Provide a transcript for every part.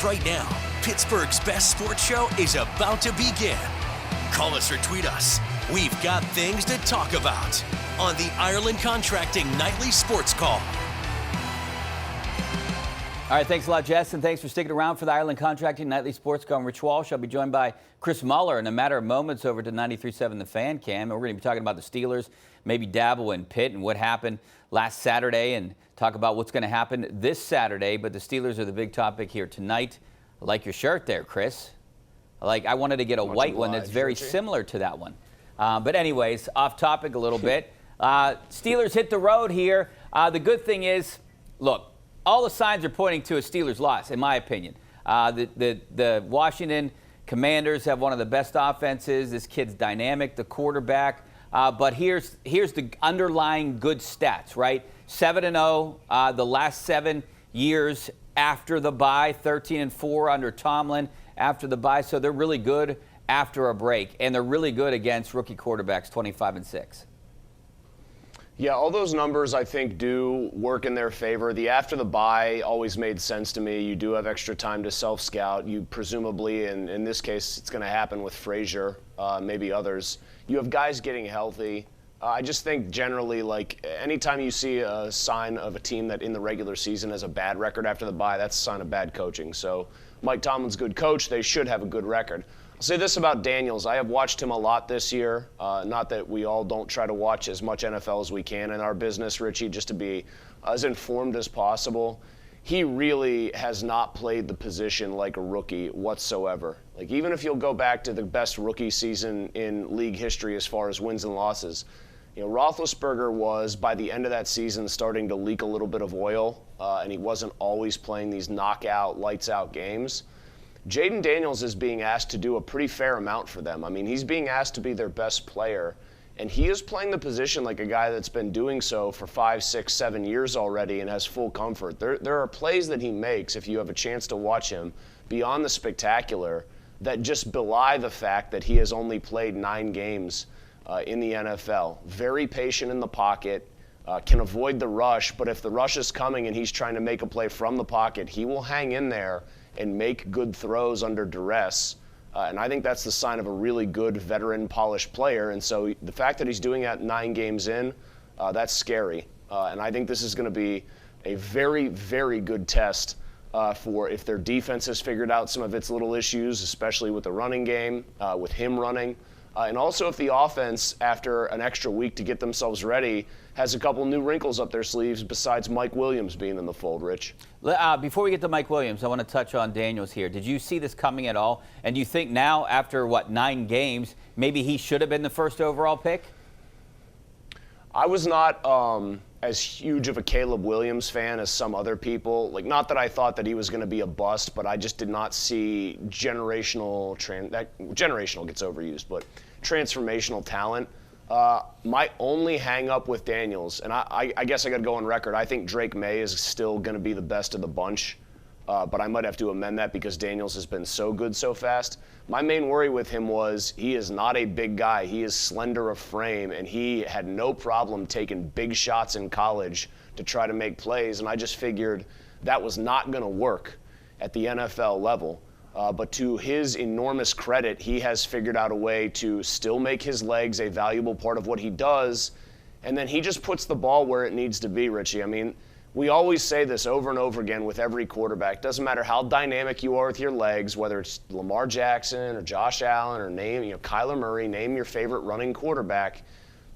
right now. Pittsburgh's best sports show is about to begin. Call us or tweet us. We've got things to talk about on the Ireland Contracting Nightly Sports Call. All right, thanks a lot, Jess, and thanks for sticking around for the Ireland Contracting Nightly Sports Call. I'm Rich Walsh. I'll be joined by Chris Mueller in a matter of moments over to 93.7 The Fan Cam. And we're going to be talking about the Steelers, maybe dabble in Pitt and what happened last Saturday and talk about what's going to happen this Saturday. But the Steelers are the big topic here tonight. I like your shirt there, Chris. I wanted to get a white one that's very similar to that one. But anyways, off topic a little bit. Steelers hit the road here. The good thing is, look, all the signs are pointing to a Steelers loss, in my opinion. The Washington Commanders have one of the best offenses. This kid's dynamic, the quarterback. But here's the underlying good stats, right? 7-0 the last 7 years after the bye, 13-4 under Tomlin after the bye. So they're really good after a break, and they're really good against rookie quarterbacks, 25-6. Yeah, all those numbers I think do work in their favor. The after the bye always made sense to me. You do have extra time to self-scout. You presumably, and in this case, it's going to happen with Frazier, maybe others. You have guys getting healthy. I just think generally, anytime you see a sign of a team that in the regular season has a bad record after the bye, that's a sign of bad coaching. So Mike Tomlin's a good coach. They should have a good record. I'll say this about Daniels. I have watched him a lot this year. Not that we all don't try to watch as much NFL as we can in our business, Richie, just to be as informed as possible. He really has not played the position like a rookie whatsoever. Even if you'll go back to the best rookie season in league history as far as wins and losses, Roethlisberger was, by the end of that season, starting to leak a little bit of oil, and he wasn't always playing these knockout, lights-out games. Jaden Daniels is being asked to do a pretty fair amount for them. I mean, he's being asked to be their best player, and he is playing the position like a guy that's been doing so for 5, 6, 7 years already and has full comfort. There are plays that he makes, if you have a chance to watch him, beyond the spectacular, that just belie the fact that he has only played 9 games in the NFL. Very patient in the pocket, can avoid the rush, but if the rush is coming and he's trying to make a play from the pocket, he will hang in there and make good throws under duress. And I think that's the sign of a really good veteran, polished player. And so the fact that he's doing that 9 games in, that's scary. And I think this is going to be a very, very good test for if their defense has figured out some of its little issues, especially with the running game, with him running. And also if the offense, after an extra week to get themselves ready, has a couple new wrinkles up their sleeves besides Mike Williams being in the fold, Rich. Before we get to Mike Williams, I want to touch on Daniels here. Did you see this coming at all? And do you think now, after, 9 games, maybe he should have been the first overall pick? I was not as huge of a Caleb Williams fan as some other people. Not that I thought that he was going to be a bust, but I just did not see generational gets overused, but transformational talent. My only hang-up with Daniels, and I guess I got to go on record, I think Drake May is still going to be the best of the bunch, but I might have to amend that because Daniels has been so good so fast. My main worry with him was he is not a big guy. He is slender of frame, and he had no problem taking big shots in college to try to make plays, and I just figured that was not going to work at the NFL level. But to his enormous credit, he has figured out a way to still make his legs a valuable part of what he does, and then he just puts the ball where it needs to be, Richie. I mean, we always say this over and over again with every quarterback. Doesn't matter how dynamic you are with your legs, whether it's Lamar Jackson or Josh Allen or Kyler Murray, name your favorite running quarterback.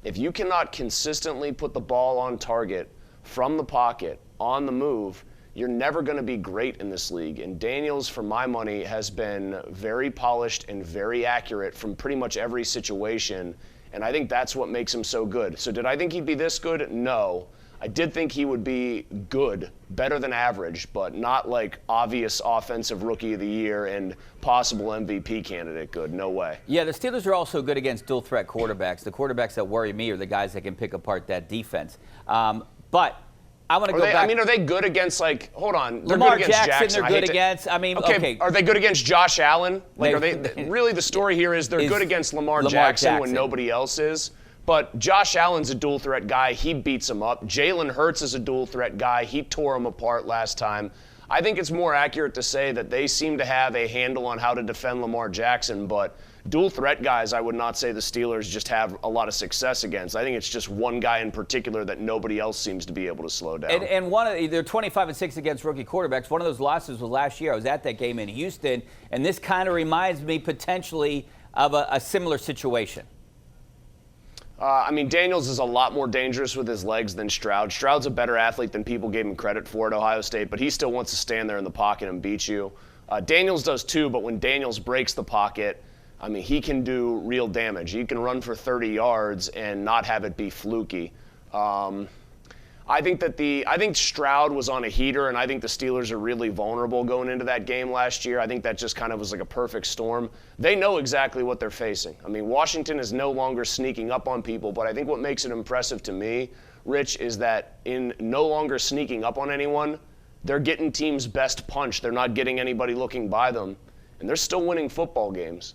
If you cannot consistently put the ball on target from the pocket, on the move, you're never going to be great in this league. And Daniels, for my money, has been very polished and very accurate from pretty much every situation. And I think that's what makes him so good. So did I think he'd be this good? No. I did think he would be good, better than average, but not obvious offensive rookie of the year and possible MVP candidate good. No way. Yeah, the Steelers are also good against dual threat quarterbacks. The quarterbacks that worry me are the guys that can pick apart that defense. But I want to go back. I mean, are they good against, hold on. They're Lamar good against Jackson. They're good against. I mean, okay. Are they good against Josh Allen? Are they really, the story here is they're good against Lamar Jackson when nobody else is. But Josh Allen's a dual threat guy. He beats him up. Jalen Hurts is a dual threat guy. He tore him apart last time. I think it's more accurate to say that they seem to have a handle on how to defend Lamar Jackson, but dual threat guys, I would not say the Steelers just have a lot of success against. I think it's just one guy in particular that nobody else seems to be able to slow down. And they're 25-6 against rookie quarterbacks. One of those losses was last year. I was at that game in Houston, and this kind of reminds me potentially of a similar situation. I mean, Daniels is a lot more dangerous with his legs than Stroud. Stroud's a better athlete than people gave him credit for at Ohio State, but he still wants to stand there in the pocket and beat you. Daniels does too, but when Daniels breaks the pocket, I mean, he can do real damage. He can run for 30 yards and not have it be fluky. I think Stroud was on a heater, and I think the Steelers are really vulnerable going into that game last year. I think that just kind of was like a perfect storm. They know exactly what they're facing. I mean, Washington is no longer sneaking up on people, but I think what makes it impressive to me, Rich, is that in no longer sneaking up on anyone, they're getting teams' best punch. They're not getting anybody looking by them, and they're still winning football games.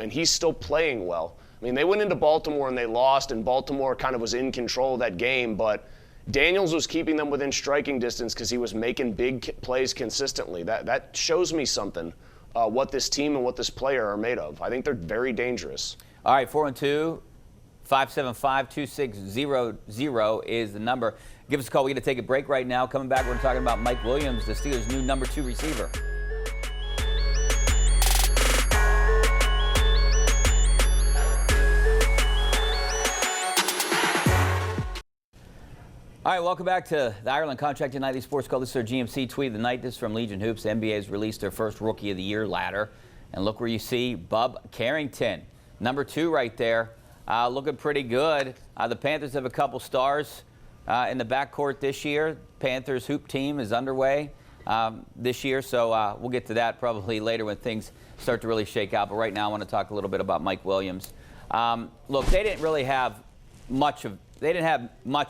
And he's still playing well. I mean, they went into Baltimore and they lost, and Baltimore kind of was in control of that game, but Daniels was keeping them within striking distance because he was making big plays consistently. That shows me something, what this team and what this player are made of. I think they're very dangerous. All right, 412-575-2600 is the number. Give us a call. We're going to take a break right now. Coming back, we're talking about Mike Williams, the Steelers' new number 2 receiver. All right, welcome back to the Ireland Contracting Nightly Sports Call. This is our GMC Tweet of the Night. This is from Legion Hoops. The NBA has released their first Rookie of the Year ladder. And look where you see Bub Carrington, number 2 right there, looking pretty good. The Panthers have a couple stars in the backcourt this year. Panthers hoop team is underway this year, so we'll get to that probably later when things start to really shake out. But right now I want to talk a little bit about Mike Williams. Look, they didn't really have much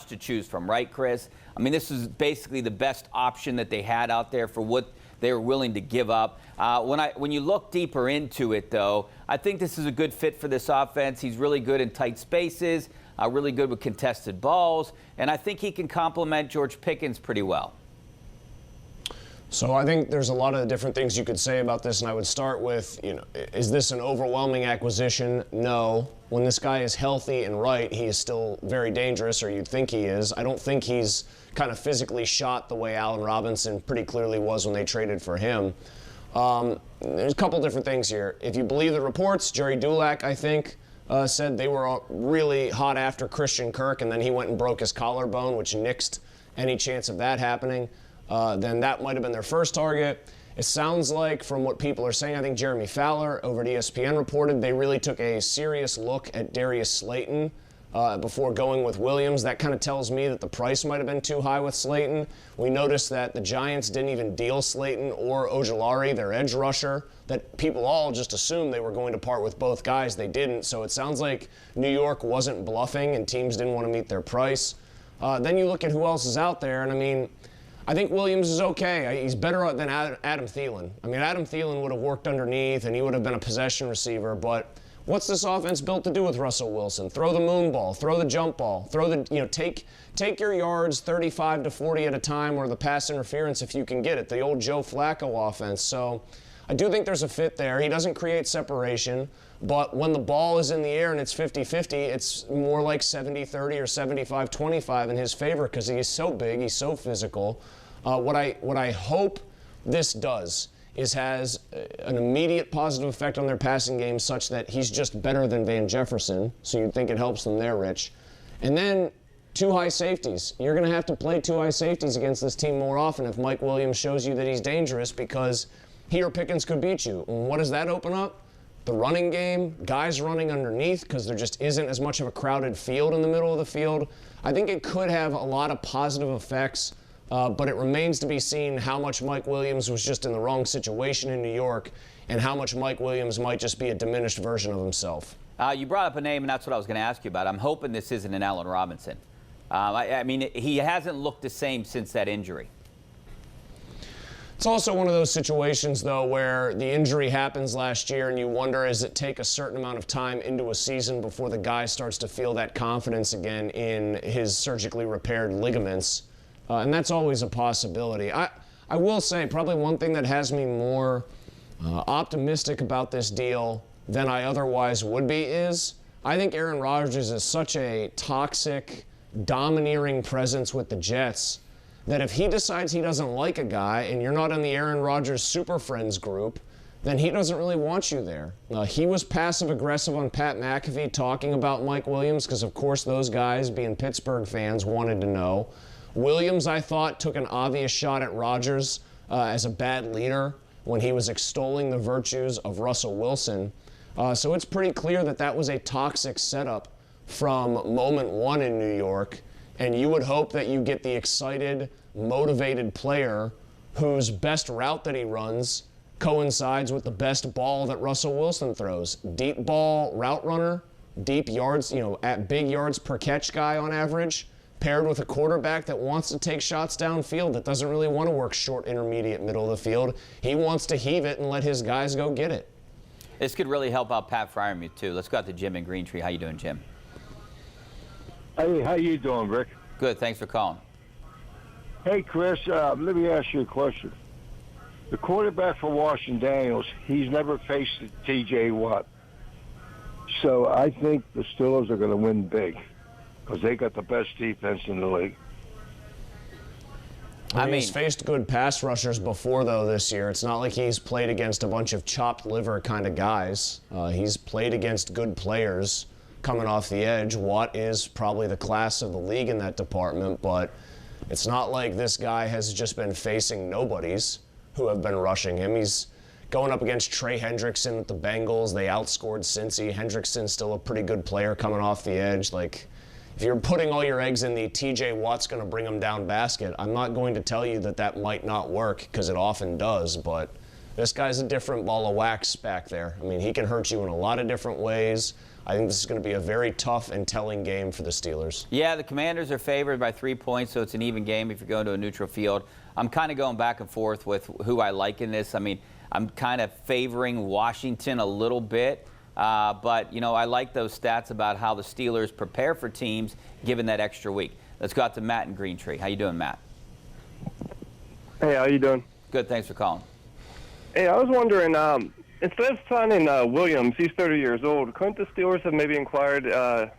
to choose from, right, Chris? I mean, this is basically the best option that they had out there for what they were willing to give up. When you look deeper into it, though, I think this is a good fit for this offense. He's really good in tight spaces, really good with contested balls, and I think he can complement George Pickens pretty well. So I think there's a lot of different things you could say about this, and I would start with, is this an overwhelming acquisition? No. When this guy is healthy and right, he is still very dangerous, or you'd think he is. I don't think he's kind of physically shot the way Allen Robinson pretty clearly was when they traded for him. There's a couple different things here. If you believe the reports, Jerry Dulac, I think, said they were really hot after Christian Kirk, and then he went and broke his collarbone, which nixed any chance of that happening. Then that might have been their first target. It sounds like, from what people are saying, I think Jeremy Fowler over at ESPN reported they really took a serious look at Darius Slayton before going with Williams. That kind of tells me that the price might have been too high with Slayton. We noticed that the Giants didn't even deal Slayton or Ojulari, their edge rusher, that people all just assumed they were going to part with both guys. They didn't. So it sounds like New York wasn't bluffing and teams didn't want to meet their price. Then you look at who else is out there, and I mean, I think Williams is okay. He's better than Adam Thielen. I mean, Adam Thielen would have worked underneath, and he would have been a possession receiver. But what's this offense built to do with Russell Wilson? Throw the moon ball, throw the jump ball, take your yards 35 to 40 at a time, or the pass interference if you can get it. The old Joe Flacco offense. So I do think there's a fit there. He doesn't create separation, but when the ball is in the air and it's 50-50, it's more like 70-30 or 75-25 in his favor because he's so big, he's so physical. What I hope this does is has an immediate positive effect on their passing game such that he's just better than Van Jefferson, so you'd think it helps them there, Rich. And then 2 high safeties. You're going to have to play 2 high safeties against this team more often if Mike Williams shows you that he's dangerous, because he or Pickens could beat you. And what does that open up? The running game, guys running underneath because there just isn't as much of a crowded field in the middle of the field. I think it could have a lot of positive effects. But it remains to be seen how much Mike Williams was just in the wrong situation in New York and how much Mike Williams might just be a diminished version of himself. You brought up a name, and that's what I was going to ask you about. I'm hoping this isn't an Allen Robinson. I mean, he hasn't looked the same since that injury. It's also one of those situations, though, where the injury happens last year and you wonder, does it take a certain amount of time into a season before the guy starts to feel that confidence again in his surgically repaired ligaments? And that's always a possibility. I I will say probably one thing that has me more optimistic about this deal than I otherwise would be is I think Aaron Rodgers is such a toxic, domineering presence with the Jets that if he decides he doesn't like a guy and you're not in the Aaron Rodgers Super Friends group, then he doesn't really want you there. He was passive-aggressive on Pat McAfee talking about Mike Williams because, of course, those guys, being Pittsburgh fans, wanted to know. Williams, I thought, took an obvious shot at Rodgers as a bad leader when he was extolling the virtues of Russell Wilson. So it's pretty clear that that was a toxic setup from moment one in New York, and you would hope that you get the excited, motivated player whose best route that he runs coincides with the best ball that Russell Wilson throws. Deep ball route runner, deep yards, at big yards per catch guy on average, paired with a quarterback that wants to take shots downfield, that doesn't really want to work short, intermediate, middle of the field. He wants to heave it and let his guys go get it. This could really help out Pat Freiermuth, too. Let's go out to Jim in Greentree. How you doing, Jim? Hey, how you doing, Rick? Good. Thanks for calling. Hey, Chris, let me ask you a question. The quarterback for Washington, Daniels, he's never faced T.J. Watt. So I think the Steelers are going to win big because they got the best defense in the league. I mean, he's faced good pass rushers before, though, this year. It's not like he's played against a bunch of chopped liver kind of guys. He's played against good players coming off the edge. Watt is probably the class of the league in that department, but it's not like this guy has just been facing nobodies who have been rushing him. He's going up against Trey Hendrickson with the Bengals. They outscored Cincy. Hendrickson's still a pretty good player coming off the edge. If you're putting all your eggs in the TJ Watt's going to bring them down basket, I'm not going to tell you that that might not work because it often does, but this guy's a different ball of wax back there. I mean, he can hurt you in a lot of different ways. I think this is going to be a very tough and telling game for the Steelers. Yeah, the Commanders are favored by 3 points, so it's an even game if you're going to a neutral field. I'm kind of going back and forth with who I like in this. I mean, I'm kind of favoring Washington a little bit. But, I like those stats about how the Steelers prepare for teams given that extra week. Let's go out to Matt in Greentree. How you doing, Matt? Hey, how you doing? Good, thanks for calling. Hey, I was wondering, instead of signing Williams, he's 30 years old, couldn't the Steelers have maybe inquired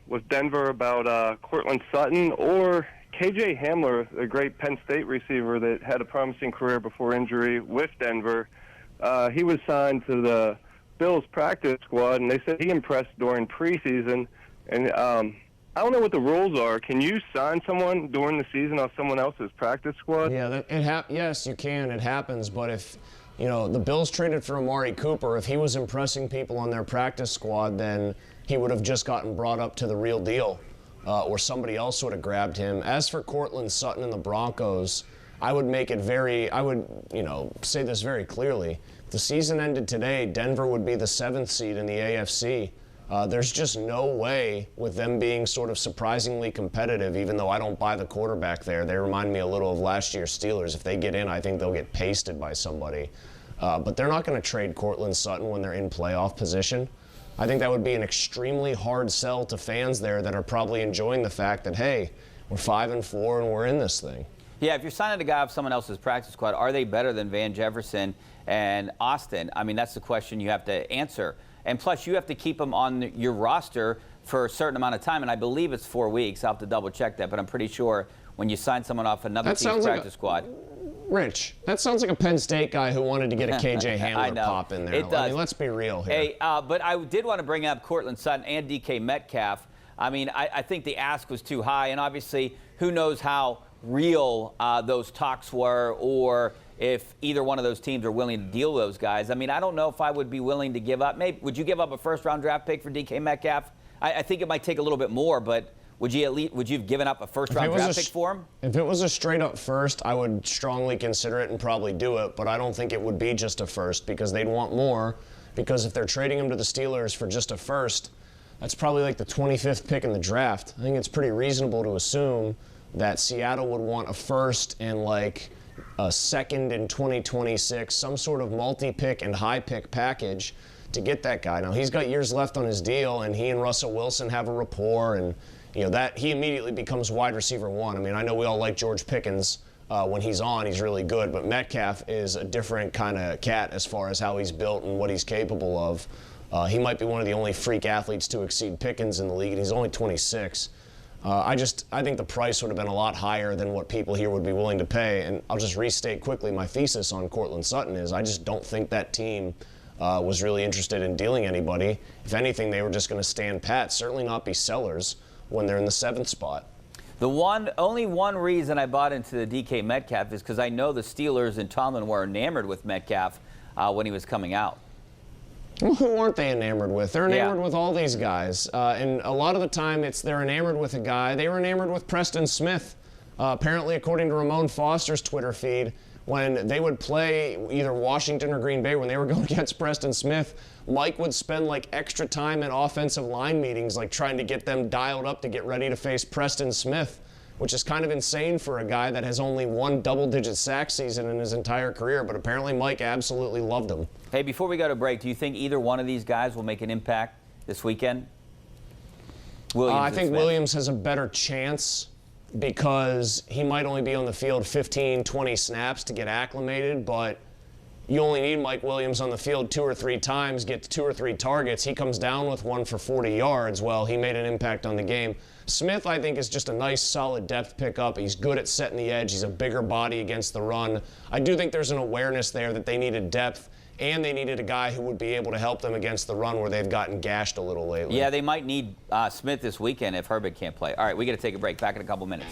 with Denver about Cortland Sutton or KJ Hamler, a great Penn State receiver that had a promising career before injury with Denver? He was signed to the Bills practice squad, and they said he impressed during preseason. And I don't know what the rules are. Can you sign someone during the season off someone else's practice squad? Yeah, yes, you can. It happens. But if, the Bills traded for Amari Cooper, if he was impressing people on their practice squad, then he would have just gotten brought up to the real deal, or somebody else would have grabbed him. As for Cortland Sutton and the Broncos, I would say this very clearly. If the season ended today, Denver would be the 7th seed in the AFC. There's just no way with them being sort of surprisingly competitive, even though I don't buy the quarterback there. They remind me a little of last year's Steelers. If they get in, I think they'll get pasted by somebody. But they're not going to trade Cortland Sutton when they're in playoff position. I think that would be an extremely hard sell to fans there that are probably enjoying the fact that, hey, we're 5-4 and we're in this thing. Yeah, if you're signing a guy off someone else's practice squad, are they better than Van Jefferson and Austin? I mean, that's the question you have to answer. And plus, you have to keep them on your roster for a certain amount of time, and I believe it's 4 weeks. I'll have to double-check that, but I'm pretty sure when you sign someone off another team's practice squad. Rich, that sounds like a Penn State guy who wanted to get a KJ Hamler pop in there. It does. I mean, let's be real here. Hey, but I did want to bring up Cortland Sutton and DK Metcalf. I mean, I think the ask was too high, and obviously, who knows how real those talks were, or if either one of those teams are willing to deal those guys. I mean, I don't know if I would be willing to give up. Maybe would you give up a first-round draft pick for DK Metcalf? I think it might take a little bit more, but would you have given up a first-round draft pick for him? If it was a straight-up first, I would strongly consider it and probably do it, but I don't think it would be just a first because they'd want more, because if they're trading him to the Steelers for just a first, that's probably like the 25th pick in the draft. I think it's pretty reasonable to assume that Seattle would want a first and like a second in 2026, some sort of multi-pick and high-pick package to get that guy. Now, he's got years left on his deal, and he and Russell Wilson have a rapport, and that he immediately becomes wide receiver 1. I mean, I know we all like George Pickens, When he's on, he's really good. But Metcalf is a different kind of cat as far as how he's built and what he's capable of. He might be one of the only freak athletes to exceed Pickens in the league, and he's only 26. I think the price would have been a lot higher than what people here would be willing to pay. And I'll just restate quickly my thesis on Courtland Sutton is I just don't think that team was really interested in dealing anybody. If anything, they were just going to stand pat, certainly not be sellers when they're in the 7th spot. Only one reason I bought into the DK Metcalf is because I know the Steelers and Tomlin were enamored with Metcalf when he was coming out. Well, who aren't they enamored with? They're enamored with all these guys. And a lot of the time, they're enamored with a guy. They were enamored with Preston Smith. Apparently, according to Ramon Foster's Twitter feed, when they would play either Washington or Green Bay, when they were going against Preston Smith, Mike would spend like extra time at offensive line meetings, like trying to get them dialed up to get ready to face Preston Smith, which is kind of insane for a guy that has only one double-digit sack season in his entire career. But apparently Mike absolutely loved him. Hey, before we go to break, do you think either one of these guys will make an impact this weekend? I think Williams has a better chance because he might only be on the field 15, 20 snaps to get acclimated, but you only need Mike Williams on the field 2 or 3 times, get 2 or 3 targets. He comes down with one for 40 yards. Well, he made an impact on the game. Smith, I think, is just a nice, solid depth pickup. He's good at setting the edge. He's a bigger body against the run. I do think there's an awareness there that they needed depth, and they needed a guy who would be able to help them against the run where they've gotten gashed a little lately. Yeah, they might need Smith this weekend if Herbert can't play. All right, we got to take a break. Back in a couple minutes.